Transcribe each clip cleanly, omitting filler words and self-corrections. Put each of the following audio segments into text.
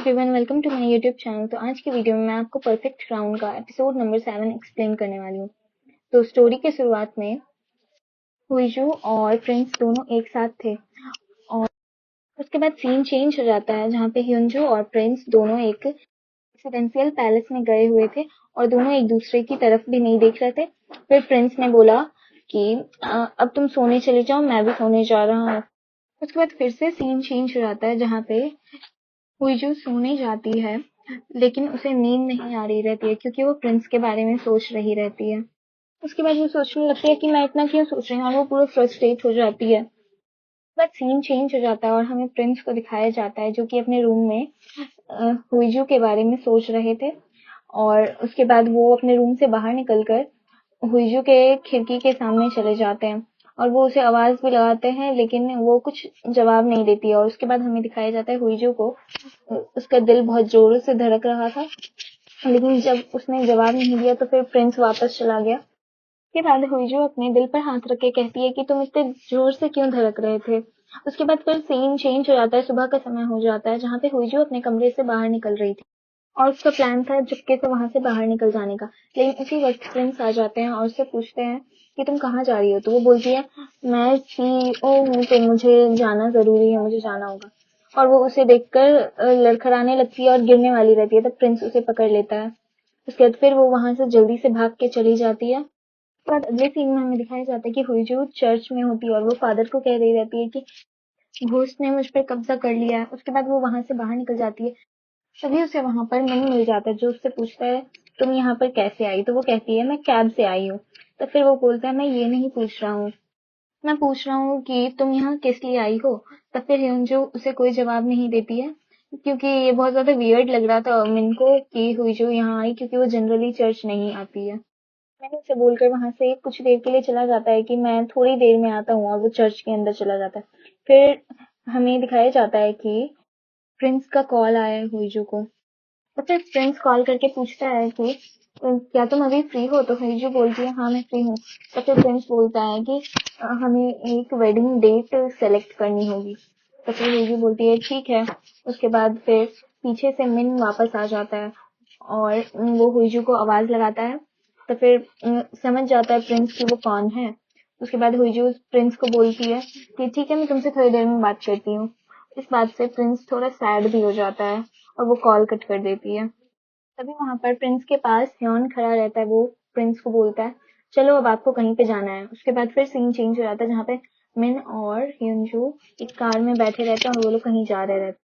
Everyone, welcome to my YouTube channel. तो आज की वीडियो में मैं आपको परफेक्ट क्राउन का एपिसोड नंबर 7 एक्सप्लेन करने वाली हूँ। तो स्टोरी के शुरुआत में हुईजू और प्रिंस दोनों एक साथ थे और उसके बाद सीन चेंज हो जाता है जहाँ पे ह्यूनजू और प्रिंस दोनों एक रेसिडेंशियल पैलेस में गए हुए थे और दोनों एक दूसरे की तरफ भी नहीं देख रहे थे। फिर प्रिंस ने बोला कि अब तुम सोने चले जाओ, मैं भी सोने जा रहा हूँ। उसके बाद फिर से सीन चेंज हो जाता है जहाँ पे हुईजू सोने जाती है लेकिन उसे नींद नहीं आ रही रहती है क्योंकि वो प्रिंस के बारे में सोच रही रहती है। उसके बाद वो सोचने लगती है कि मैं इतना क्यों सोच रही हूँ और वो पूरा फ्रस्ट्रेट हो जाती है। बट सीन चेंज हो जाता है और हमें प्रिंस को दिखाया जाता है जो कि अपने रूम में हुईजू के बारे में सोच रहे थे और उसके बाद वो अपने रूम से बाहर निकलकर हुईजू के खिड़की के सामने चले जाते हैं और वो उसे आवाज भी लगाते हैं लेकिन वो कुछ जवाब नहीं देती है। और उसके बाद हमें दिखाया जाता है हुईजू को उसका दिल बहुत जोरों से धड़क रहा था लेकिन जब उसने जवाब नहीं दिया तो फिर प्रिंस वापस चला गया। उसके बाद हुईजू अपने दिल पर हाथ रख के कहती है कि तुम इतने जोर से क्यों धड़क रहे थे। उसके बाद फिर सीन चेंज हो जाता है, सुबह का समय हो जाता है जहाँ पे हुईजू अपने कमरे से बाहर निकल रही थी और उसका प्लान था चुपके से वहां से बाहर निकल जाने का। लेकिन उसी वक्त प्रिंस आ जाते हैं और उससे पूछते हैं कि तुम कहाँ जा रही हो। तो वो बोलती है मैं सीईओ हूँ तो मुझे जाना जरूरी है, मुझे जाना होगा। और वो उसे देखकर लड़खड़ाने लगती है और गिरने वाली रहती है, तब प्रिंस उसे पकड़ लेता है। उसके बाद फिर वो वहां से जल्दी से भाग के चली जाती है। उसके बाद अगले सीन में हमें दिखाया जाता है कि हुईजू चर्च में होती है और वो फादर को कह रही रहती है कि घोस्ट ने मुझ पर कब्जा कर लिया है। उसके बाद वो वहां से बाहर निकल जाती है। तभी उसे वहां पर मिन मिल जाता है जो उससे पूछता है तुम यहाँ पर कैसे आई। तो वो कहती है मैं कैब से आई हूँ। तो फिर वो बोलता है मैं ये नहीं पूछ रहा हूँ, मैं पूछ रहा हूँ कि तुम यहाँ किस लिए आई हो। तो फिर ह्यूनजो उसे कोई जवाब नहीं देती है क्योंकि ये बहुत ज्यादा वियर्ड लग रहा था मिन को कि हुईजो यहाँ आई क्योंकि वो जनरली चर्च नहीं आती है। मैंने उसे बोलकर वहां से कुछ देर के लिए चला जाता है कि मैं थोड़ी देर में आता हूँ और वो चर्च के अंदर चला जाता है। फिर हमें दिखाया जाता है कि प्रिंस का कॉल आया है हुईजो को। तो फिर प्रिंस कॉल करके पूछता है कि क्या तुम अभी फ्री हो। तो हुईजू बोलती है हाँ मैं फ्री हूँ। तो फिर प्रिंस बोलता है कि हमें एक वेडिंग डेट सेलेक्ट करनी होगी। तो फिर हुईजू बोलती है ठीक है। उसके बाद फिर पीछे से मिन वापस आ जाता है और वो हुईजू को आवाज लगाता है। तो फिर समझ जाता है प्रिंस कि वो कौन है। उसके बाद हुईजू प्रिंस को बोलती है कि ठीक है मैं तुमसे थोड़ी देर में बात करती हूँ। इस बात से प्रिंस थोड़ा सैड भी हो जाता है और वो कॉल कट कर देती है। तभी वहां पर प्रिंस के पास ह्योन खड़ा रहता है। वो प्रिंस को बोलता है चलो अब आपको कहीं पे जाना है। उसके बाद फिर सीन चेंज हो जाता है जहाँ पे मिन और ह्योनजू एक कार में बैठे रहते हैं और वो लोग कहीं जा रहे रहते हैं।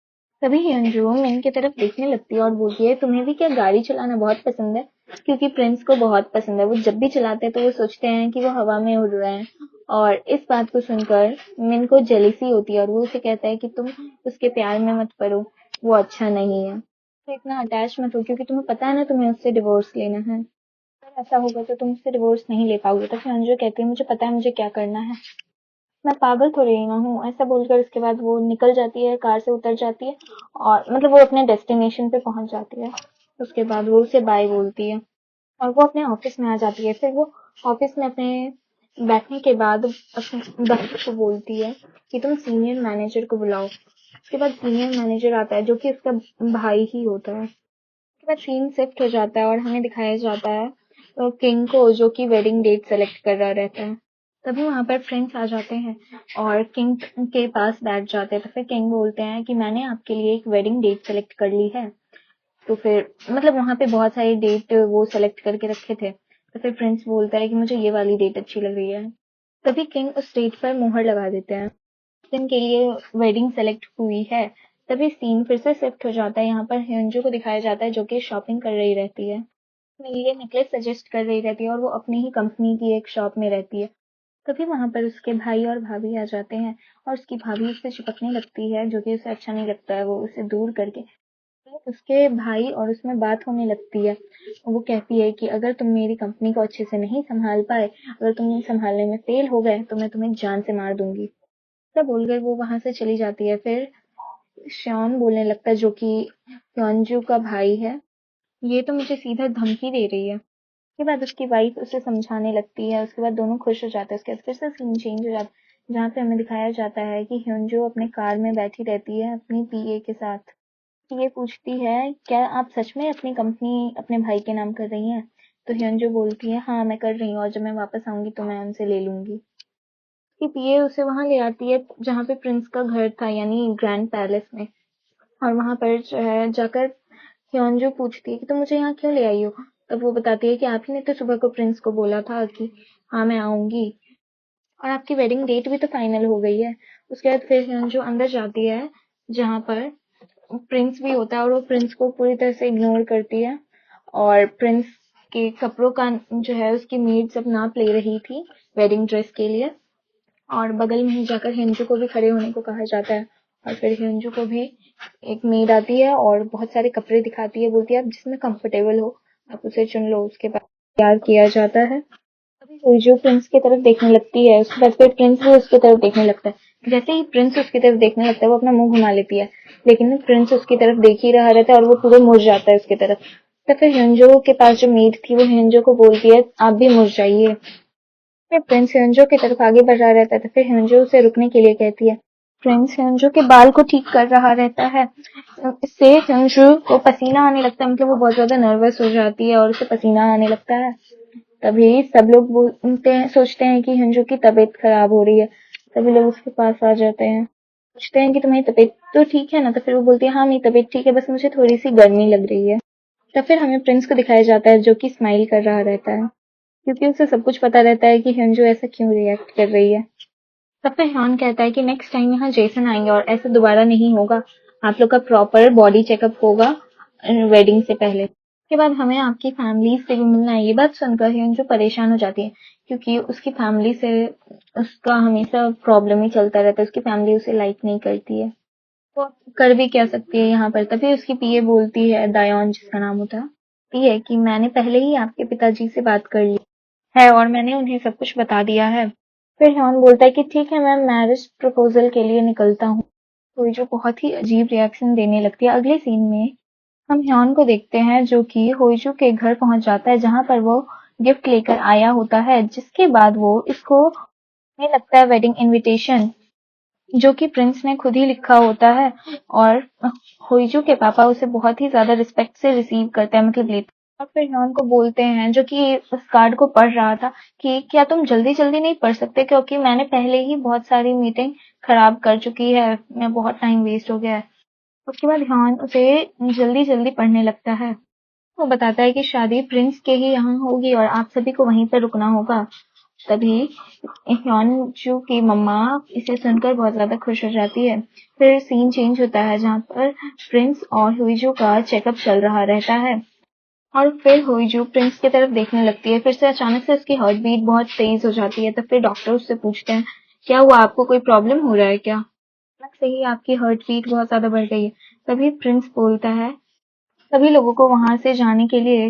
तभी ह्योनजू मिन की तरफ देखने लगती है और बोलती है तुम्हें भी क्या गाड़ी चलाना बहुत पसंद है। क्योंकि प्रिंस को बहुत पसंद है, वो जब भी चलाते हैं तो वो सोचते हैं कि वो हवा में उड़ रहे हैं। और इस बात को सुनकर मिन को जेलिसी होती है और वो उसे कहता है कि तुम उसके प्यार में मत पड़ो, वो अच्छा नहीं है। तो इतना अटैच मत हो क्योंकि तुम्हें पता है ना तुम्हें उससे डिवोर्स लेना है। अगर ऐसा होगा तो तुम उससे डिवोर्स नहीं ले पाओगे। तो फिर अंजू कहती है मुझे पता है मुझे क्या करना है, मैं पागल थोड़ी ना हूँ। ऐसा बोलकर उसके बाद वो निकल जाती है, कार से उतर जाती है और मतलब वो अपने डेस्टिनेशन पे पहुंच जाती है। उसके बाद वो उसे बाय बोलती है और वो अपने ऑफिस में आ जाती है। फिर वो ऑफिस में अपने बैठने के बाद अपने बहू को बोलती है कि तुम सीनियर मैनेजर को बुलाओ। उसके बाद सीनियर मैनेजर आता है जो कि उसका भाई ही होता है। उसके बाद सीन शिफ्ट हो जाता है और हमें दिखाया जाता है तो किंग को जो कि वेडिंग डेट सेलेक्ट कर रहा रहता है। तभी वहां पर फ्रेंड्स आ जाते हैं और किंग के पास बैठ जाते हैं। तो फिर किंग बोलते हैं कि मैंने आपके लिए एक वेडिंग डेट सेलेक्ट कर ली है। तो फिर मतलब वहां पे बहुत सारी डेट वो सेलेक्ट करके रखे थे। तो फिर प्रिंस बोलता है कि मुझे ये वाली डेट अच्छी लग रही है। तभी किंग उस डेट पर मोहर लगा देते हैं। दिन के लिए वेडिंग सेलेक्ट हुई है। तभी सीन फिर से शिफ्ट हो जाता है। यहाँ पर hyunju को दिखाया जाता है जो कि शॉपिंग कर रही रहती है, अपने लिए नेकलेस सजेस्ट कर रही रहती है और वो अपनी ही कंपनी की एक शॉप में रहती है। तभी वहां पर उसके भाई और भाभी आ जाते हैं और उसकी भाभी उससे चिपकने लगती है जो कि उसे अच्छा नहीं लगता है। वो उसे दूर करके उसके भाई और उसमें बात होने लगती है। वो कहती है कि अगर तुम मेरी कंपनी को अच्छे से नहीं संभाल पाए, अगर तुम संभालने में फेल हो गए तो मैं तुम्हें जान से मार दूंगी। ऐसा बोलकर वो वहां से चली जाती है। फिर श्याम बोलने लगता है जो कि योंजू का भाई है, ये तो मुझे सीधा धमकी दे रही है। उसके बाद उसकी वाइफ उसे समझाने लगती है। उसके बाद दोनों खुश हो जाते हैं। उसके बाद फिर से सीन चेंज हो जाता है जहाँ पे हमें दिखाया जाता है कि ह्योंजो अपने कार में बैठी रहती है अपनी पीए के साथ ये पूछती है, क्या आप सच में अपनी कंपनी अपने भाई के नाम कर रही हैं? तो hyunjo बोलती है, हाँ मैं कर रही हूँ और जब मैं वापस आऊंगी तो मैं उनसे ले लूंगी। उसकी पीए उसे वहां ले आती है जहाँ पे प्रिंस का घर था, यानी ग्रैंड पैलेस में। और वहां पर जो है जाकर hyunjo पूछती है कि तुम मुझे यहाँ क्यों ले आई हो? तब वो बताती है कि आप ही ने तो सुबह को प्रिंस को बोला था कि हाँ मैं आऊंगी, और आपकी वेडिंग डेट भी तो फाइनल हो गई है। उसके बाद फिर hyunjo अंदर जाती है जहाँ पर प्रिंस भी होता है, और वो प्रिंस को पूरी तरह से इग्नोर करती है, और प्रिंस के कपड़ों का जो है उसकी मेड सब नाप ले रही थी वेडिंग ड्रेस के लिए, और बगल में ही जाकर हिंजू को भी खड़े होने को कहा जाता है। और फिर हिंजू को भी एक मेड आती है और बहुत सारे कपड़े दिखाती है, बोलती है आप जिसमें कंफर्टेबल हो आप उसे चुन लो। उसके बाद तैयार किया जाता है। तभी हिंजू प्रिंस की तरफ देखने लगती है, उसके बाद फिर प्रिंस भी उसकी तरफ देखने लगता है। जैसे ही प्रिंस उसकी तरफ देखने लगता है वो अपना मुंह घुमा लेती है, लेकिन प्रिंस उसकी तरफ देख ही रहा रहता है और वो पूरे मुड़ जाता है उसकी तरफ। तो फिर हिंजो के पास जो मेड थी वो हिंजो को बोलती है आप भी मुड़ जाइए। फिर प्रिंस ह्योंजो की तरफ आगे बढ़ रहा रहता है, तो फिर ह्योंजो उसे रुकने के लिए कहती है। प्रिंस ह्योंजो के बाल को ठीक कर रहा रहता है। इससे ह्योंजो को पसीना आने लगता है, मतलब वो बहुत ज्यादा नर्वस हो जाती है और उसे पसीना आने लगता है। तभी सब लोग बोलते हैं, सोचते हैं कि ह्योंजो की तबीयत खराब हो रही है। तभी लोग उसके पास आ जाते हैं, पूछते हैं कि तुम्हारी तबीयत तो ठीक है ना? तो फिर वो बोलती है हाँ मेरी तबीयत ठीक है, बस मुझे थोड़ी सी गर्मी लग रही है। तब फिर हमें प्रिंस को दिखाया जाता है जो कि स्माइल कर रहा रहता है, क्योंकि उसे सब कुछ पता रहता है कि हिंजू ऐसा क्यों रिएक्ट कर रही है। तब फिर ह्योन कहता है कि नेक्स्ट टाइम यहाँ जेसन आएंगे और ऐसा दोबारा नहीं होगा। आप लोग का प्रॉपर बॉडी चेकअप होगा वेडिंग से पहले। उसके बाद हमें आपकी फैमिली से भी मिलना है। ये बात सुनकर हिंजू परेशान हो जाती है, क्योंकि उसकी फैमिली से उसका हमेशा प्रॉब्लम ही चलता रहता है, उसकी फैमिली उसे लाइक नहीं करती है। वो कर भी क्या सकती है यहाँ पर? तभी उसकी पीए बोलती है, दायोन जिसका नाम होता है कि मैंने पहले ही आपके पिताजी से बात कर ली है और मैंने उन्हें सब कुछ बता दिया है। फिर ह्योन बोलता है कि ठीक है मैं मैरिज प्रपोजल के लिए निकलता हूँ। तो जो बहुत ही अजीब रिएक्शन देने लगती है। अगले सीन में हम ह्योन को देखते हैं जो कि होइजू के घर पहुंच जाता है, जहां पर वो गिफ्ट लेकर आया होता है, जिसके बाद वो इसको में लगता है वेडिंग इनविटेशन, जो कि प्रिंस ने खुद ही लिखा होता है। और होइजू के पापा उसे बहुत ही ज्यादा रिस्पेक्ट से रिसीव करते हैं, मतलब लेते हैं। और फिर ह्योन को बोलते हैं, जो कि उस कार्ड को पढ़ रहा था, कि क्या तुम जल्दी जल्दी नहीं पढ़ सकते, क्योंकि मैंने पहले ही बहुत सारी मीटिंग खराब कर चुकी है, मैं बहुत टाइम वेस्ट हो गया है। उसके बाद ह्योन उसे जल्दी जल्दी पढ़ने लगता है। वो बताता है कि शादी प्रिंस के ही यहाँ होगी और आप सभी को वहीं पर रुकना होगा। तभी ह्योनजू की मम्मा इसे सुनकर बहुत ज्यादा खुश हो जाती है। फिर सीन चेंज होता है जहाँ पर प्रिंस और हुईजू का चेकअप चल रहा रहता है, और फिर हुईजू प्रिंस की तरफ देखने लगती है। फिर से अचानक से उसकी हार्ट बीट बहुत तेज हो जाती है। तो फिर डॉक्टर उससे पूछते हैं, क्या हुआ, आपको कोई प्रॉब्लम हो रहा है क्या? अचानक से ही आपकी हार्ट बीट बहुत ज्यादा बढ़ गई है। तभी प्रिंस बोलता है, सभी लोगों को वहां से जाने के लिए